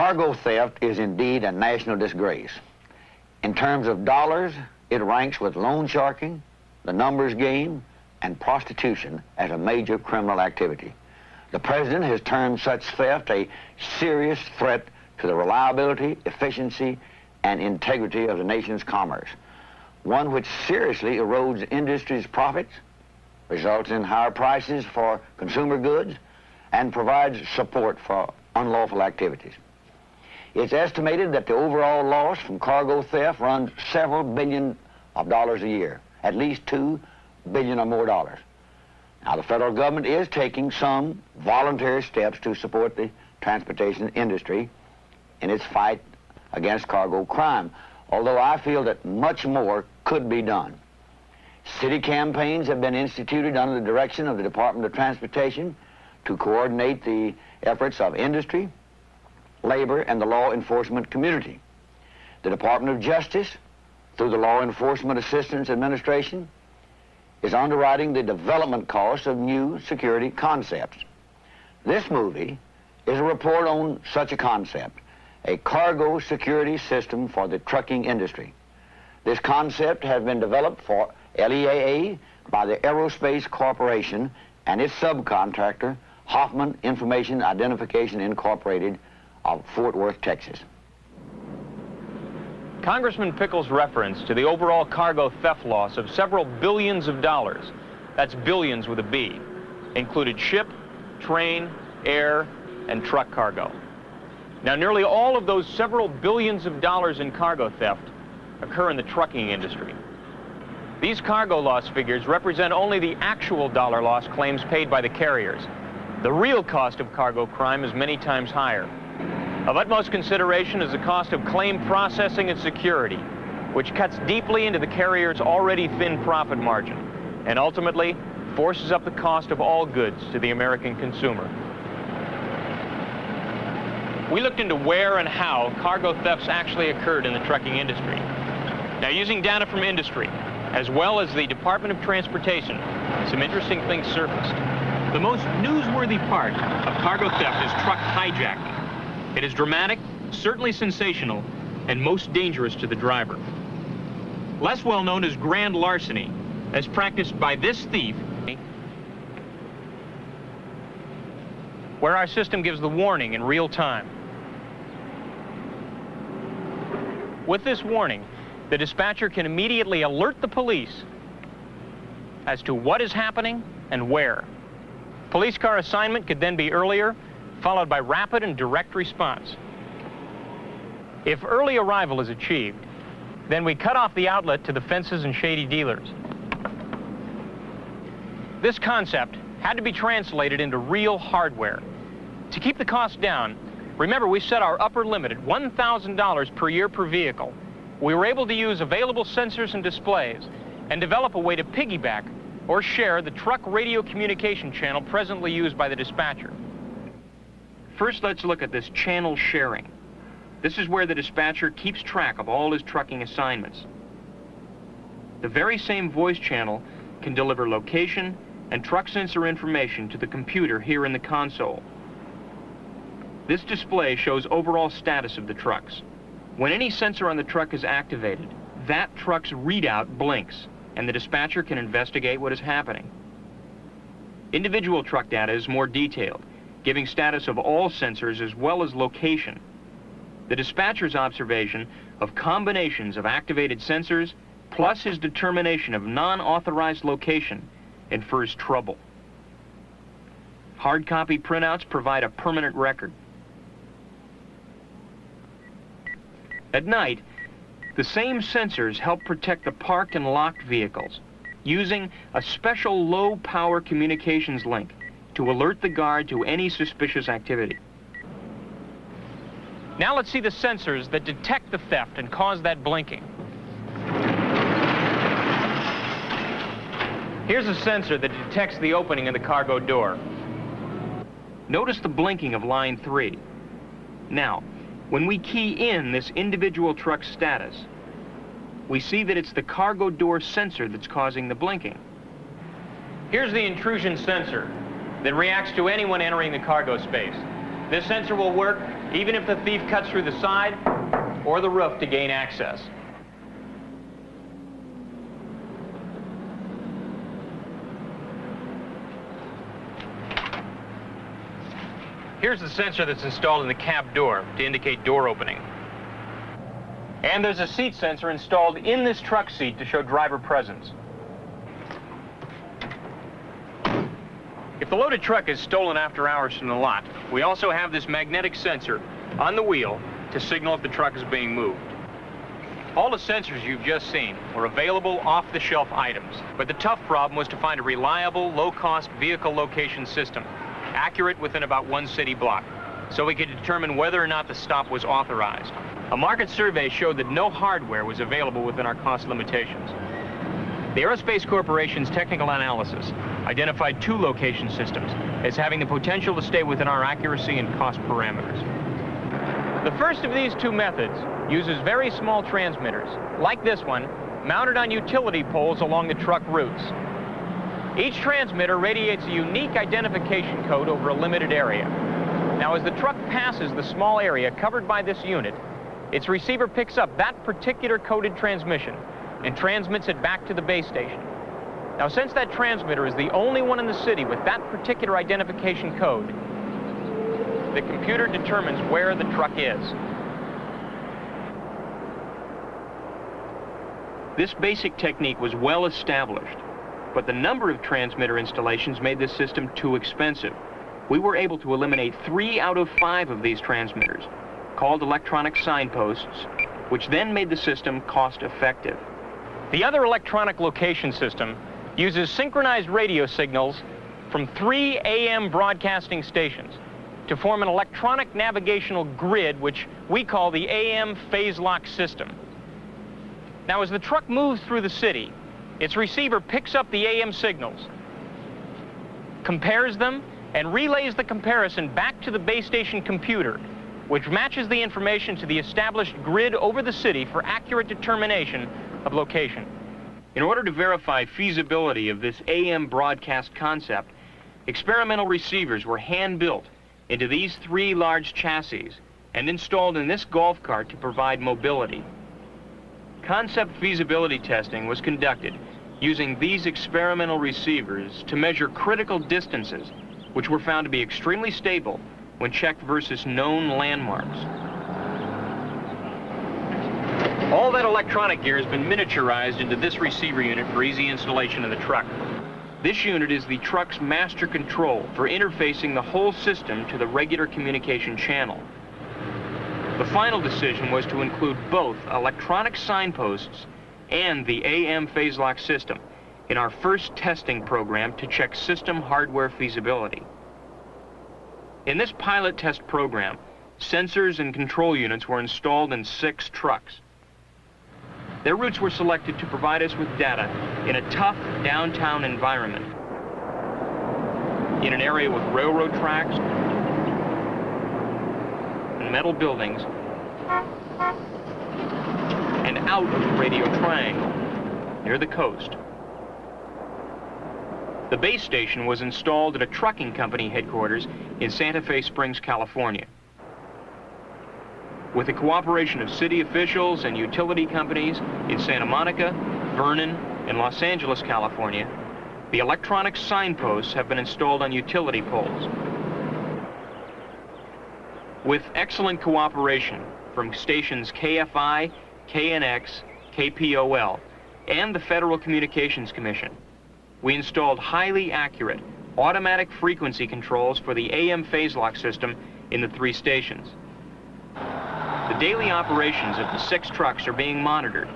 Cargo theft is indeed a national disgrace. In terms of dollars, it ranks with loan sharking, the numbers game, and prostitution as a major criminal activity. The president has termed such theft a serious threat to the reliability, efficiency, and integrity of the nation's commerce, one which seriously erodes industry's profits, results in higher prices for consumer goods, and provides support for unlawful activities. It's estimated that the overall loss from cargo theft runs several billion of dollars a year, at least $2 billion or more dollars. Now, the federal government is taking some voluntary steps to support the transportation industry in its fight against cargo crime, although I feel that much more could be done. City campaigns have been instituted under the direction of the Department of Transportation to coordinate the efforts of industry, labor, and the law enforcement community. The Department of Justice, through the Law Enforcement Assistance Administration, is underwriting the development costs of new security concepts. This movie is a report on such a concept, a cargo security system for the trucking industry. This concept has been developed for LEAA by the Aerospace Corporation and its subcontractor, Hoffman Information Identification Incorporated of Fort Worth, Texas. Congressman Pickles' reference to the overall cargo theft loss of several billions of dollars, that's billions with a B, included ship, train, air, and truck cargo. Now, nearly all of those several billions of dollars in cargo theft occur in the trucking industry. These cargo loss figures represent only the actual dollar loss claims paid by the carriers. The real cost of cargo crime is many times higher. Of utmost consideration is the cost of claim processing and security, which cuts deeply into the carrier's already thin profit margin and ultimately forces up the cost of all goods to the American consumer. We looked into where and how cargo thefts actually occurred in the trucking industry. Now, using data from industry, as well as the Department of Transportation, some interesting things surfaced. The most newsworthy part of cargo theft is truck hijacking. It is dramatic, certainly sensational, and most dangerous to the driver. Less well known is grand larceny, as practiced by this thief, where our system gives the warning in real time. With this warning, the dispatcher can immediately alert the police as to what is happening and where. Police car assignment could then be earlier, followed by rapid and direct response. If early arrival is achieved, then we cut off the outlet to the fences and shady dealers. This concept had to be translated into real hardware. To keep the cost down, remember we set our upper limit at $1,000 per year per vehicle. We were able to use available sensors and displays and develop a way to piggyback or share the truck radio communication channel presently used by the dispatcher. First, let's look at this channel sharing. This is where the dispatcher keeps track of all his trucking assignments. The very same voice channel can deliver location and truck sensor information to the computer here in the console. This display shows overall status of the trucks. When any sensor on the truck is activated, that truck's readout blinks, and the dispatcher can investigate what is happening. Individual truck data is more detailed, giving status of all sensors as well as location. The dispatcher's observation of combinations of activated sensors plus his determination of non-authorized location infers trouble. Hard copy printouts provide a permanent record. At night, the same sensors help protect the parked and locked vehicles using a special low-power communications link to alert the guard to any suspicious activity. Now let's see the sensors that detect the theft and cause that blinking. Here's a sensor that detects the opening of the cargo door. Notice the blinking of line 3. Now, when we key in this individual truck's status, we see that it's the cargo door sensor that's causing the blinking. Here's the intrusion sensor that reacts to anyone entering the cargo space. This sensor will work even if the thief cuts through the side or the roof to gain access. Here's the sensor that's installed in the cab door to indicate door opening. And there's a seat sensor installed in this truck seat to show driver presence. If the loaded truck is stolen after hours from the lot, we also have this magnetic sensor on the wheel to signal if the truck is being moved. All the sensors you've just seen were available off-the-shelf items, but the tough problem was to find a reliable, low-cost vehicle location system, accurate within about one city block, so we could determine whether or not the stop was authorized. A market survey showed that no hardware was available within our cost limitations. The Aerospace Corporation's technical analysis identified 2 location systems as having the potential to stay within our accuracy and cost parameters. The first of these 2 methods uses very small transmitters, like this one, mounted on utility poles along the truck routes. Each transmitter radiates a unique identification code over a limited area. Now, as the truck passes the small area covered by this unit, its receiver picks up that particular coded transmission and transmits it back to the base station. Now, since that transmitter is the only one in the city with that particular identification code, the computer determines where the truck is. This basic technique was well established, but the number of transmitter installations made this system too expensive. We were able to eliminate 3 out of 5 of these transmitters, called electronic signposts, which then made the system cost-effective. The other electronic location system uses synchronized radio signals from 3 AM broadcasting stations to form an electronic navigational grid, which we call the AM phase lock system. Now, as the truck moves through the city, its receiver picks up the AM signals, compares them, and relays the comparison back to the base station computer, which matches the information to the established grid over the city for accurate determination of location. In order to verify feasibility of this AM broadcast concept, experimental receivers were hand-built into these 3 large chassis and installed in this golf cart to provide mobility. Concept feasibility testing was conducted using these experimental receivers to measure critical distances, which were found to be extremely stable when checked versus known landmarks. All that electronic gear has been miniaturized into this receiver unit for easy installation in the truck. This unit is the truck's master control for interfacing the whole system to the regular communication channel. The final decision was to include both electronic signposts and the AM phase lock system in our first testing program to check system hardware feasibility. In this pilot test program, sensors and control units were installed in 6 trucks. Their routes were selected to provide us with data in a tough downtown environment, in an area with railroad tracks and metal buildings, and out of the radio triangle, near the coast. The base station was installed at a trucking company headquarters in Santa Fe Springs, California. With the cooperation of city officials and utility companies in Santa Monica, Vernon, and Los Angeles, California, the electronic signposts have been installed on utility poles. With excellent cooperation from stations KFI, KNX, KPOL, and the Federal Communications Commission, we installed highly accurate automatic frequency controls for the AM phase lock system in the 3 stations. The daily operations of the 6 trucks are being monitored,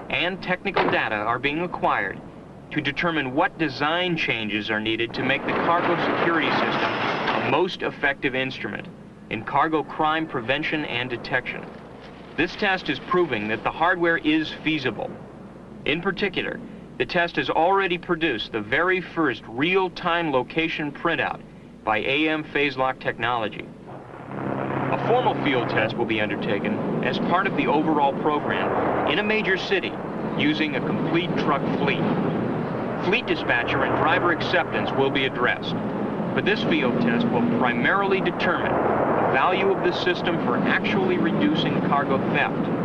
and technical data are being acquired to determine what design changes are needed to make the cargo security system a most effective instrument in cargo crime prevention and detection. This test is proving that the hardware is feasible. In particular, the test has already produced the very first real-time location printout by AM phase lock technology. A formal field test will be undertaken as part of the overall program in a major city using a complete truck fleet. Fleet dispatcher and driver acceptance will be addressed, but this field test will primarily determine the value of this system for actually reducing cargo theft.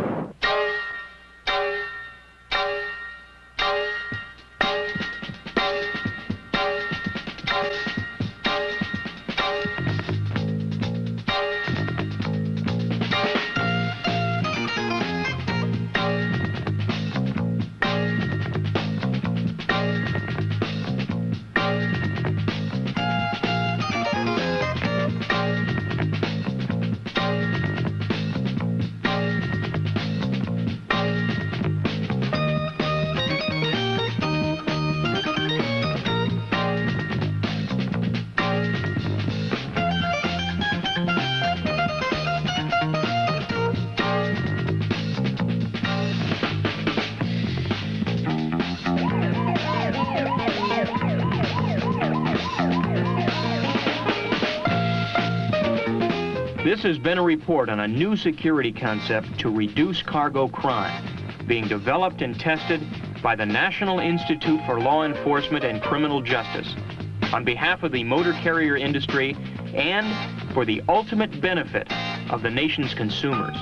This has been a report on a new security concept to reduce cargo crime, being developed and tested by the National Institute for Law Enforcement and Criminal Justice, on behalf of the motor carrier industry and for the ultimate benefit of the nation's consumers.